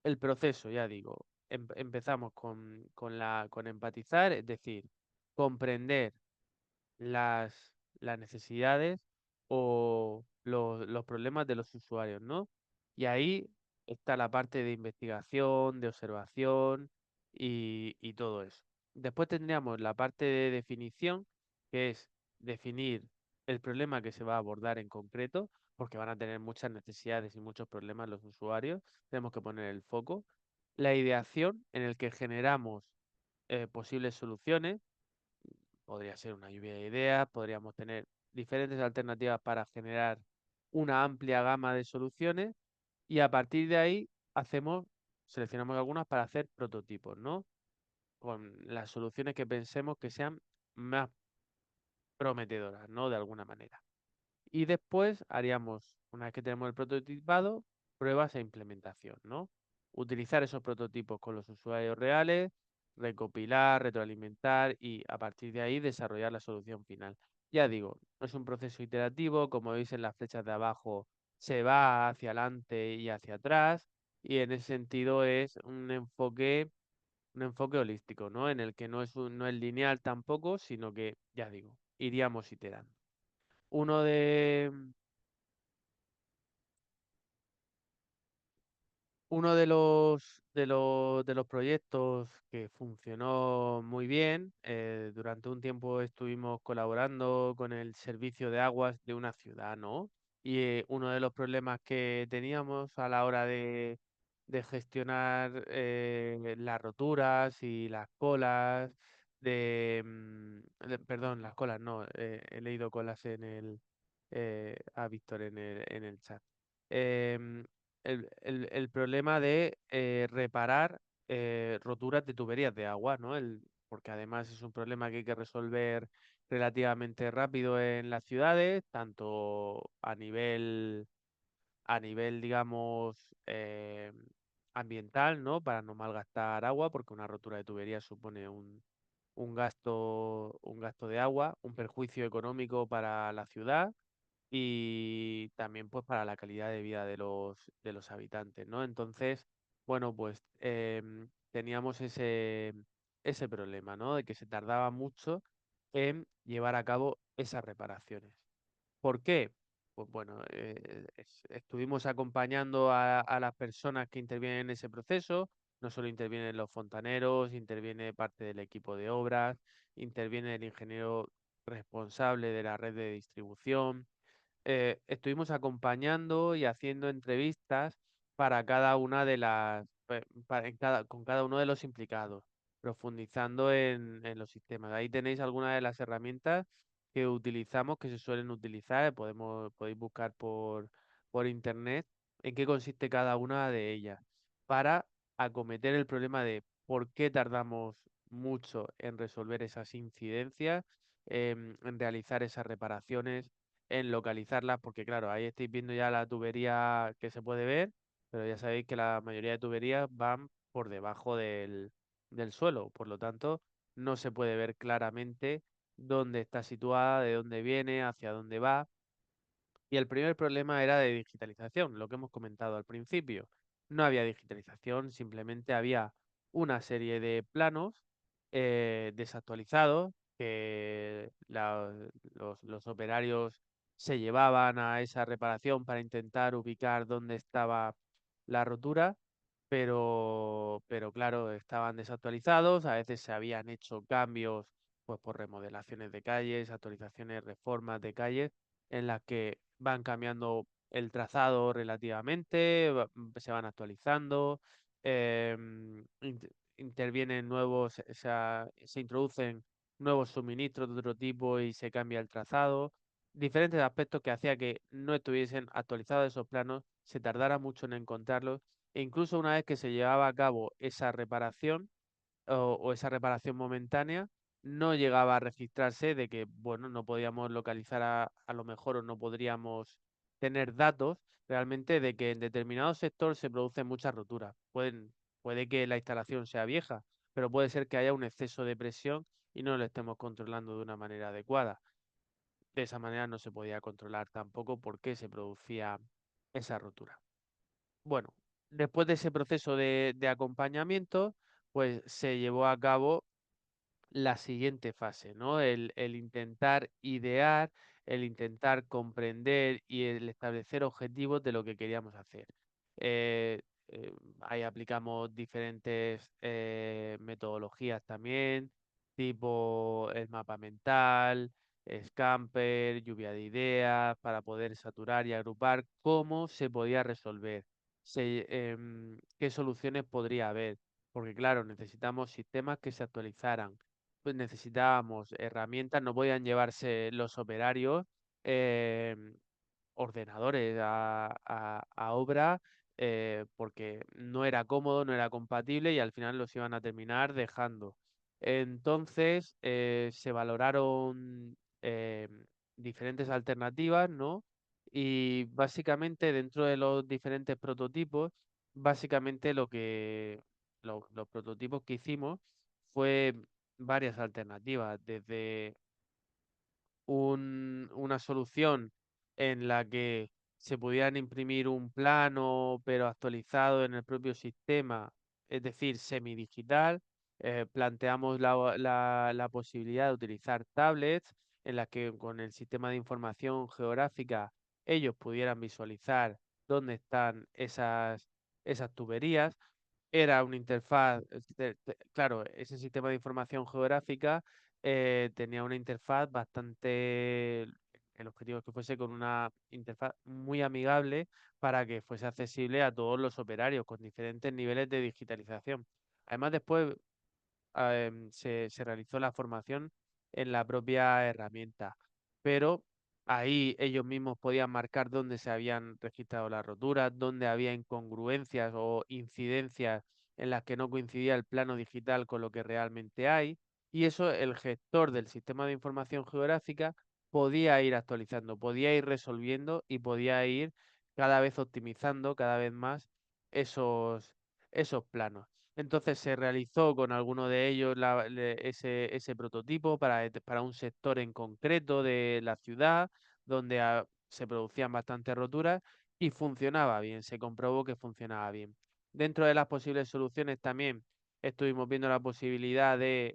El proceso, ya digo, empezamos con empatizar, es decir, comprender las necesidades o los problemas de los usuarios, ¿no? Y ahí está la parte de investigación, de observación y todo eso. Después tendríamos la parte de definición, que es definir el problema que se va a abordar en concreto, porque van a tener muchas necesidades y muchos problemas los usuarios. Tenemos que poner el foco. La ideación, en el que generamos posibles soluciones. Podría ser una lluvia de ideas, podríamos tener diferentes alternativas para generar una amplia gama de soluciones y a partir de ahí seleccionamos algunas para hacer prototipos, ¿no? Con las soluciones que pensemos que sean más prometedoras, ¿no? De alguna manera. Y después haríamos, una vez que tenemos el prototipado, pruebas e implementación, ¿no? Utilizar esos prototipos con los usuarios reales, recopilar, retroalimentar y a partir de ahí desarrollar la solución final. Ya digo, no es un proceso iterativo, como veis en las flechas de abajo, se va hacia adelante y hacia atrás y en ese sentido es un enfoque holístico, ¿no? En el que no es lineal tampoco, sino que, ya digo, iríamos iterando. Uno de, Uno de los proyectos que funcionó muy bien, durante un tiempo estuvimos colaborando con el servicio de aguas de una ciudad, ¿no? Y uno de los problemas que teníamos a la hora de gestionar las roturas y las colas perdón, las colas, no, he leído colas a Víctor en el chat. Em, el problema de reparar roturas de tuberías de agua, ¿no? Porque además es un problema que hay que resolver relativamente rápido en las ciudades, tanto a nivel, digamos, ambiental, ¿no? Para no malgastar agua, porque una rotura de tubería supone un gasto de agua, un perjuicio económico para la ciudad y también pues para la calidad de vida de los habitantes, ¿no? Entonces, bueno, pues teníamos ese problema, ¿no? De que se tardaba mucho en llevar a cabo esas reparaciones. ¿Por qué? Pues bueno, estuvimos acompañando a las personas que intervienen en ese proceso. No solo intervienen los fontaneros, interviene parte del equipo de obras, interviene el ingeniero responsable de la red de distribución. Estuvimos acompañando y haciendo entrevistas para cada una de las, con cada uno de los implicados, profundizando en los sistemas. Ahí tenéis algunas de las herramientas que utilizamos, que se suelen utilizar. Podéis buscar por internet en qué consiste cada una de ellas para acometer el problema de por qué tardamos mucho en resolver esas incidencias, en realizar esas reparaciones, en localizarlas, porque claro, ahí estáis viendo ya la tubería que se puede ver, pero ya sabéis que la mayoría de tuberías van por debajo del suelo, por lo tanto, no se puede ver claramente dónde está situada, de dónde viene, hacia dónde va. Y el primer problema era de digitalización, lo que hemos comentado al principio. No había digitalización, simplemente había una serie de planos desactualizados que los operarios se llevaban a esa reparación para intentar ubicar dónde estaba la rotura, pero claro, estaban desactualizados, a veces se habían hecho cambios pues por remodelaciones de calles, actualizaciones, reformas de calles en las que van cambiando el trazado relativamente, se van actualizando, intervienen nuevos, o sea, se introducen nuevos suministros de otro tipo y se cambia el trazado. Diferentes aspectos que hacía que no estuviesen actualizados esos planos, se tardara mucho en encontrarlos E incluso una vez que se llevaba a cabo esa reparación o esa reparación momentánea, no llegaba a registrarse de que, bueno, no podíamos localizar a lo mejor o no podríamos tener datos realmente de que en determinado sector se producen muchas roturas. Puede que la instalación sea vieja, pero puede ser que haya un exceso de presión y no lo estemos controlando de una manera adecuada. De esa manera no se podía controlar tampoco por qué se producía esa rotura. Bueno, después de ese proceso de acompañamiento, pues se llevó a cabo la siguiente fase, ¿no? El intentar idear, el intentar comprender y el establecer objetivos de lo que queríamos hacer. Eh, Ahí aplicamos diferentes metodologías también, tipo el mapa mental, Scamper, lluvia de ideas, para poder saturar y agrupar cómo se podía resolver, qué soluciones podría haber, porque claro, necesitamos sistemas que se actualizaran, pues necesitábamos herramientas, no podían llevarse los operarios ordenadores a obra, porque no era cómodo, no era compatible y al final los iban a terminar dejando. Entonces se valoraron diferentes alternativas, ¿no? Y básicamente dentro de los diferentes prototipos, básicamente los prototipos que hicimos fue varias alternativas, desde una solución en la que se pudieran imprimir un plano, pero actualizado en el propio sistema, es decir, semidigital. Planteamos la posibilidad de utilizar tablets en las que con el sistema de información geográfica ellos pudieran visualizar dónde están esas tuberías. Era una interfaz, claro, ese sistema de información geográfica tenía una interfaz bastante, el objetivo es que fuese con una interfaz muy amigable para que fuese accesible a todos los operarios con diferentes niveles de digitalización. Además, después se realizó la formación en la propia herramienta, pero ahí ellos mismos podían marcar dónde se habían registrado las roturas, dónde había incongruencias o incidencias en las que no coincidía el plano digital con lo que realmente hay, y eso el gestor del sistema de información geográfica podía ir actualizando, podía ir resolviendo y podía ir cada vez optimizando cada vez más esos planos. Entonces se realizó con alguno de ellos ese prototipo para un sector en concreto de la ciudad, donde se producían bastantes roturas y funcionaba bien, se comprobó que funcionaba bien. Dentro de las posibles soluciones también estuvimos viendo la posibilidad de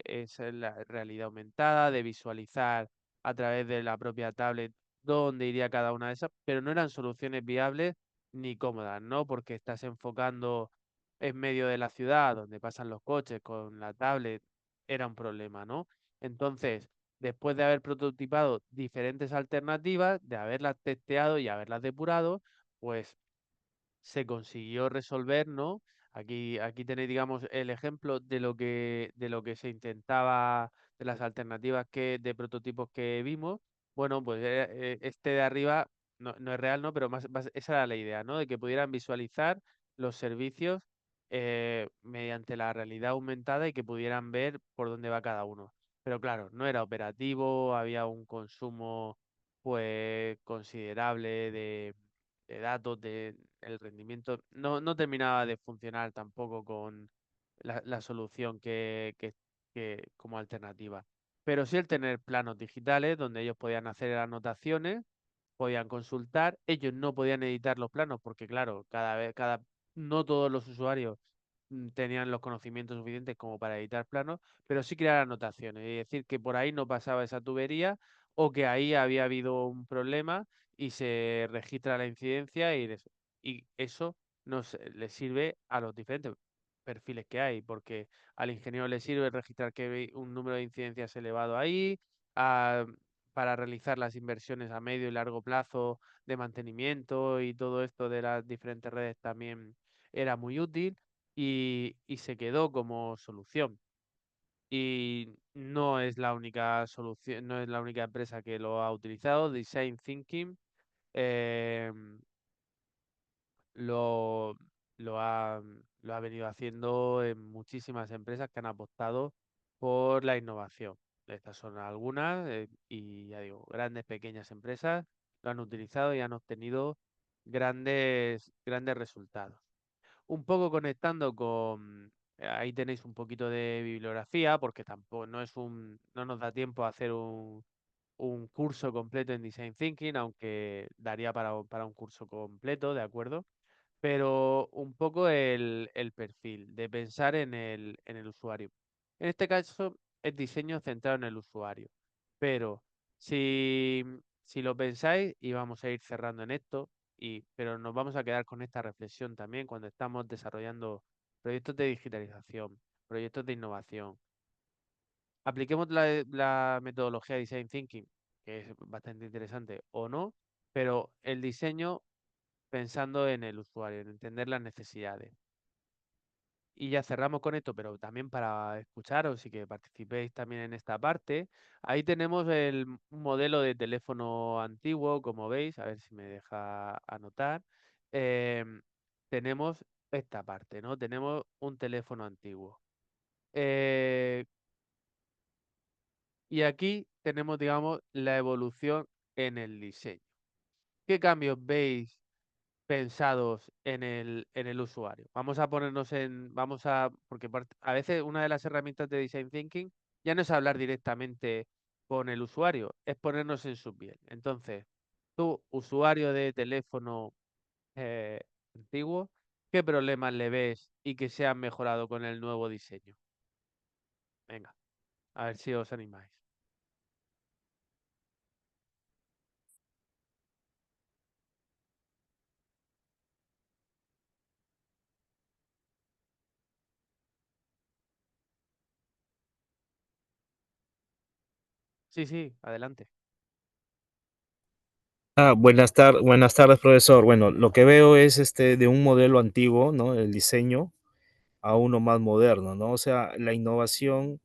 la realidad aumentada, de visualizar a través de la propia tablet dónde iría cada una de esas, pero no eran soluciones viables ni cómodas, ¿no? Porque estás enfocando en medio de la ciudad donde pasan los coches con la tablet, era un problema, ¿no? Entonces, después de haber prototipado diferentes alternativas, de haberlas testeado y haberlas depurado, pues se consiguió resolver, ¿no? Aquí tenéis, digamos, el ejemplo de lo que se intentaba, de las alternativas de prototipos que vimos. Bueno, pues este de arriba no es real, ¿no? Pero esa era la idea, ¿no? De que pudieran visualizar los servicios mediante la realidad aumentada y que pudieran ver por dónde va cada uno. Pero claro, no era operativo, había un consumo pues considerable de datos, el rendimiento, no terminaba de funcionar tampoco con la solución como alternativa. Pero sí el tener planos digitales donde ellos podían hacer anotaciones, podían consultar, ellos no podían editar los planos porque claro, no todos los usuarios tenían los conocimientos suficientes como para editar planos, pero sí crear anotaciones, es decir, que por ahí no pasaba esa tubería o que ahí había habido un problema y se registra la incidencia y eso le sirve a los diferentes perfiles que hay, porque al ingeniero le sirve registrar que hay un número de incidencias elevado ahí, a- para realizar las inversiones a medio y largo plazo de mantenimiento y todo esto de las diferentes redes también era muy útil y se quedó como solución. Y no es la única solución, no es la única empresa que lo ha utilizado. Design Thinking eh, lo, lo ha venido haciendo en muchísimas empresas que han apostado por la innovación. Estas son algunas y ya digo, grandes, pequeñas empresas lo han utilizado y han obtenido grandes resultados. Un poco conectando con, ahí tenéis un poquito de bibliografía, porque tampoco no nos da tiempo a hacer un curso completo en Design Thinking, aunque daría para un curso completo, ¿de acuerdo? Pero un poco el perfil, de pensar en el usuario. En este caso es diseño centrado en el usuario, pero si, si lo pensáis, y vamos a ir cerrando en esto, pero nos vamos a quedar con esta reflexión también cuando estamos desarrollando proyectos de digitalización, proyectos de innovación. Apliquemos la metodología de Design Thinking, que es bastante interesante, o no, pero el diseño pensando en el usuario, en entender las necesidades. Y ya cerramos con esto, pero también para escucharos y que participéis también en esta parte. Ahí tenemos un modelo de teléfono antiguo, como veis, a ver si me deja anotar. Em, tenemos esta parte, ¿no? Tenemos un teléfono antiguo. Eh, y aquí tenemos, digamos, la evolución en el diseño. ¿Qué cambios veis pensados en el usuario? Vamos a ponernos porque a veces una de las herramientas de Design Thinking ya no es hablar directamente con el usuario, es ponernos en su piel. Entonces, tú, usuario de teléfono eh, antiguo, ¿qué problemas le ves y que se han mejorado con el nuevo diseño? Venga, a ver si os animáis. Sí, sí, adelante. Buenas tardes, profesor. Bueno, lo que veo es de un modelo antiguo, ¿no? El diseño a uno más moderno, ¿no? O sea, la innovación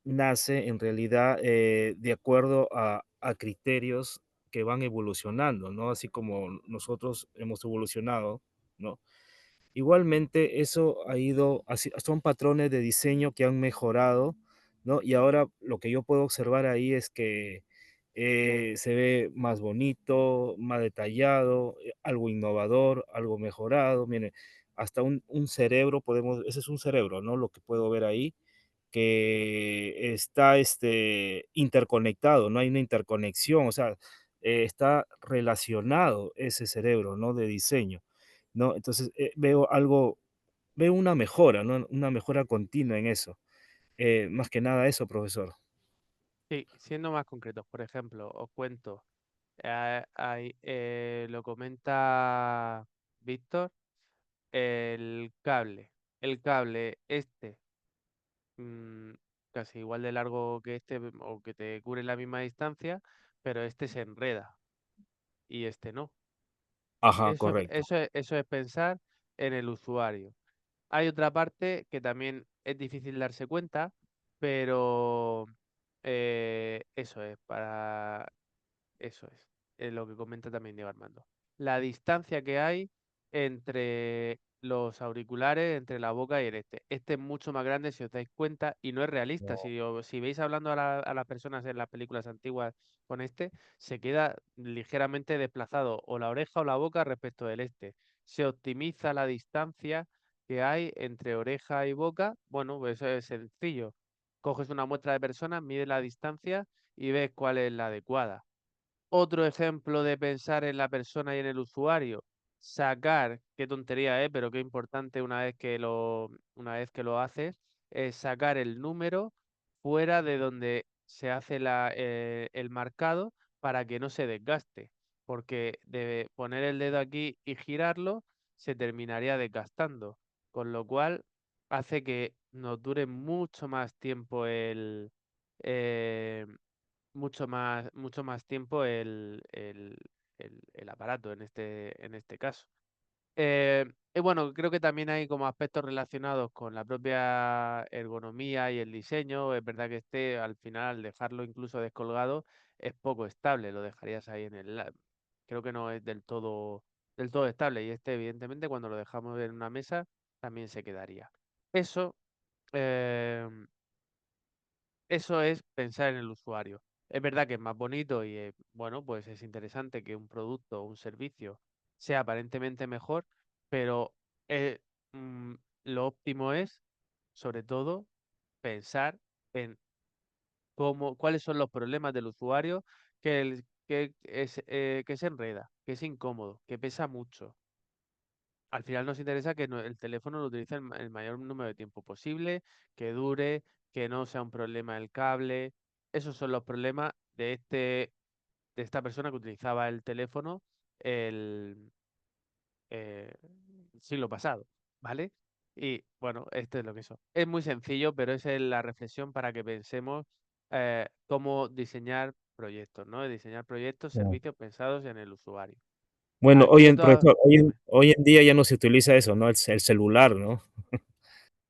nace en realidad de acuerdo a criterios que van evolucionando, ¿no? Así como nosotros hemos evolucionado, ¿no? Igualmente, eso ha ido, así, son patrones de diseño que han mejorado, ¿no? Y ahora lo que yo puedo observar ahí es que se ve más bonito, más detallado, algo innovador, algo mejorado. Mire, hasta un cerebro podemos, ese es un cerebro, ¿no? Lo que puedo ver ahí, que está interconectado, no hay una interconexión, o sea, está relacionado ese cerebro, ¿no? De diseño, ¿no? Entonces, veo una mejora, ¿no? Una mejora continua en eso. Más que nada eso, profesor. Sí, siendo más concretos, por ejemplo, os cuento, lo comenta Víctor. El cable mm, casi igual de largo que este o que te cubre la misma distancia, pero este se enreda y este no. Ajá, correcto. Eso es pensar en el usuario. Hay otra parte que también es difícil darse cuenta, pero eso es eso es lo que comenta también Diego Armando. La distancia que hay entre los auriculares, entre la boca y el este. Este es mucho más grande si os dais cuenta y no es realista. No. Si veis hablando a las personas en las películas antiguas con este, se queda ligeramente desplazado o la oreja o la boca respecto del este. Se optimiza la distancia que hay entre oreja y boca. Bueno, pues eso es sencillo. Coges una muestra de personas, mides la distancia y ves cuál es la adecuada. Otro ejemplo de pensar en la persona y en el usuario, sacar, qué tontería, pero qué importante una vez que lo haces, es sacar el número fuera de donde se hace el marcado para que no se desgaste, porque de poner el dedo aquí y girarlo se terminaría desgastando, con lo cual hace que nos dure mucho más tiempo eh, mucho más tiempo el aparato en este caso. Y bueno, creo que también hay como aspectos relacionados con la propia ergonomía y el diseño. Es verdad que este, al final, dejarlo incluso descolgado es poco estable, lo dejarías ahí creo que no es del todo estable. Y este, evidentemente, cuando lo dejamos en una mesa, también se quedaría. Eso, eh, eso es pensar en el usuario. Es verdad que es más bonito y, bueno, pues es interesante que un producto o un servicio sea aparentemente mejor, pero eh, mm, lo óptimo es, sobre todo, pensar en cuáles son los problemas del usuario que se enreda, que es incómodo, que pesa mucho. Al final nos interesa que el teléfono lo utilice el mayor número de tiempo posible, que dure, que no sea un problema el cable. Esos son los problemas de esta persona que utilizaba el teléfono el eh, siglo pasado, ¿vale? Y bueno, esto es lo que son. Es muy sencillo, pero esa es la reflexión para que pensemos cómo diseñar proyectos, ¿no? Diseñar proyectos, Ya. servicios pensados en el usuario. Bueno, Aquí de todas, profesor, dime. hoy en día ya no se utiliza eso, ¿no? El celular, ¿no?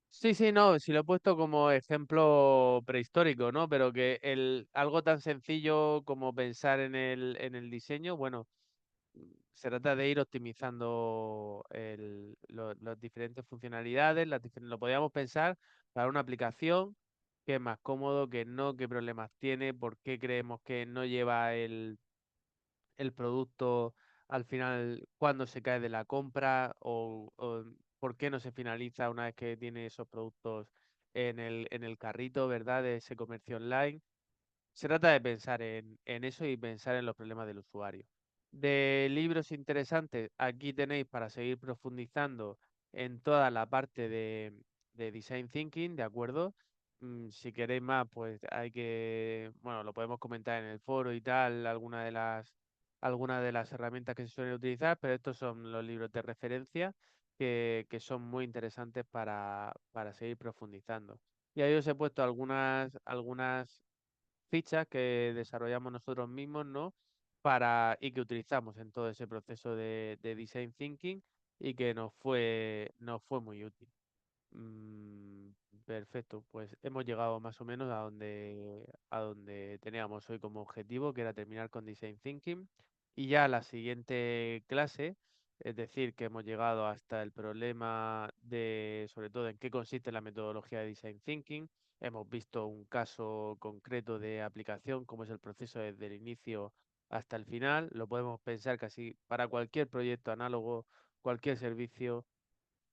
Sí, sí, no, si lo he puesto como ejemplo prehistórico, ¿no? Pero que algo tan sencillo como pensar en el diseño, bueno, se trata de ir optimizando las diferentes funcionalidades, lo podríamos pensar para una aplicación que es más cómodo, que no, qué problemas tiene, por qué creemos que no lleva el producto al final cuando se cae de la compra o por qué no se finaliza una vez que tiene esos productos en el carrito, ¿verdad? De ese comercio online. Se trata de pensar en eso y pensar en los problemas del usuario. De libros interesantes, aquí tenéis para seguir profundizando en toda la parte de Design Thinking, ¿de acuerdo? Si queréis más, pues hay que, bueno, lo podemos comentar en el foro y tal, algunas de las herramientas que se suelen utilizar, pero estos son los libros de referencia que son muy interesantes para seguir profundizando. Y ahí os he puesto algunas fichas que desarrollamos nosotros mismos, ¿no? Y que utilizamos en todo ese proceso de design thinking y que nos fue muy útil. Mm, perfecto, pues hemos llegado más o menos a donde teníamos hoy como objetivo, que era terminar con Design Thinking. Y ya la siguiente clase, es decir, que hemos llegado hasta el problema de, sobre todo, en qué consiste la metodología de Design Thinking. Hemos visto un caso concreto de aplicación, como es el proceso desde el inicio hasta el final. Lo podemos pensar casi para cualquier proyecto análogo, cualquier servicio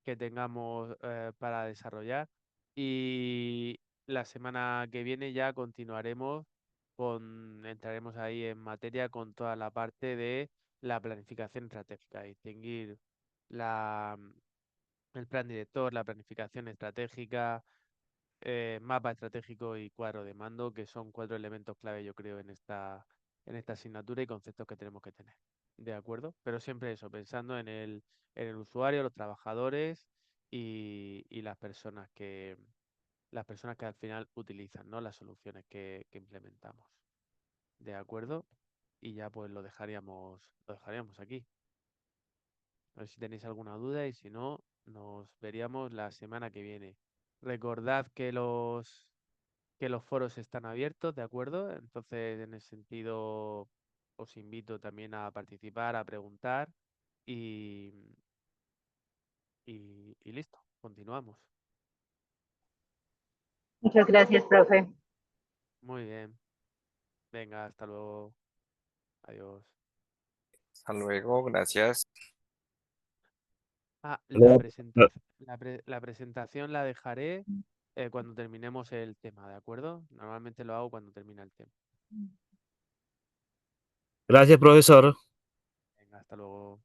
que tengamos para desarrollar. Y la semana que viene ya continuaremos entraremos ahí en materia con toda la parte de la planificación estratégica, distinguir la, el plan director, la planificación estratégica, mapa estratégico y cuadro de mando, que son cuatro elementos clave, yo creo, en esta asignatura y conceptos que tenemos que tener. ¿De acuerdo? Pero siempre eso, pensando en el usuario, los trabajadores y las personas que al final utilizan, ¿no? Las soluciones que implementamos. ¿De acuerdo? Y ya pues lo dejaríamos aquí. A ver si tenéis alguna duda y si no, nos veríamos la semana que viene. Recordad que los foros están abiertos, ¿de acuerdo? Entonces, en ese sentido, os invito también a participar, a preguntar y, y listo, continuamos. Muchas gracias, profe. Muy bien, venga, hasta luego, adiós. Hasta luego, gracias. Ah, Luego, la presentación la dejaré cuando terminemos el tema, ¿de acuerdo? Normalmente lo hago cuando termina el tema. gracias, profesor. Venga, hasta luego.